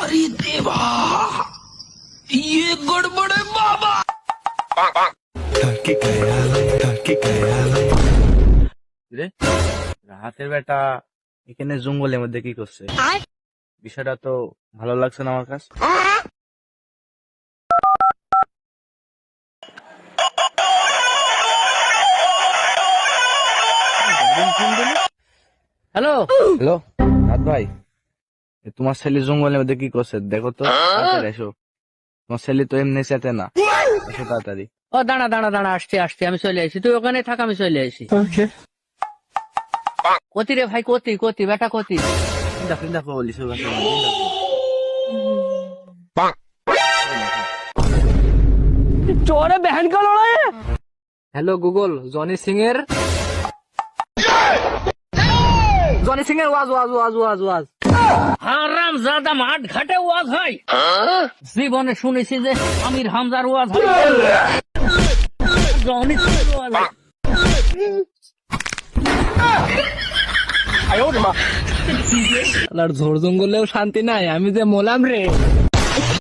अरे देवा, ये गड़बड़ है बाबा। রে রাহাতের বেটা এখানে জঙ্গলের মধ্যে কি করছে? বিষয়টা তো ভালো লাগছে না আমার কাছে। হ্যালো, হ্যালো রাত ভাই, তোমার ছেলে জঙ্গলের মধ্যে কি করছে দেখো তো, তাড়াতাড়ি এসো। তোমার ছেলে তো এমনি চেতে না, এসো তাড়াতাড়ি। ও দাঁড়া দাঁড়া দাঁড়া, আসছি আসছি, আমি চলে আসি, তুই ওখানে থাক, আমি চলে আসি। কতি রে ভাই, কতি কতি বেটা কতি? দেখো দেখো বলিস চোরে বহন का লড়াই। হ্যালো গুগল, জনি সিং এর ওয়াজ ওয়াজ ওয়াজ ওয়াজ ওয়াজ। হারাম জাদা মাঠ ঘাটে ওয়াজ হয়? জীবনে শুনেছি যে আমির হামজার ওয়াজ হয়, জনি সিং এর ওয়াজ হয়। ঝোর জঙ্গলেও শান্তি নাই, আমি যে মোলাম রে।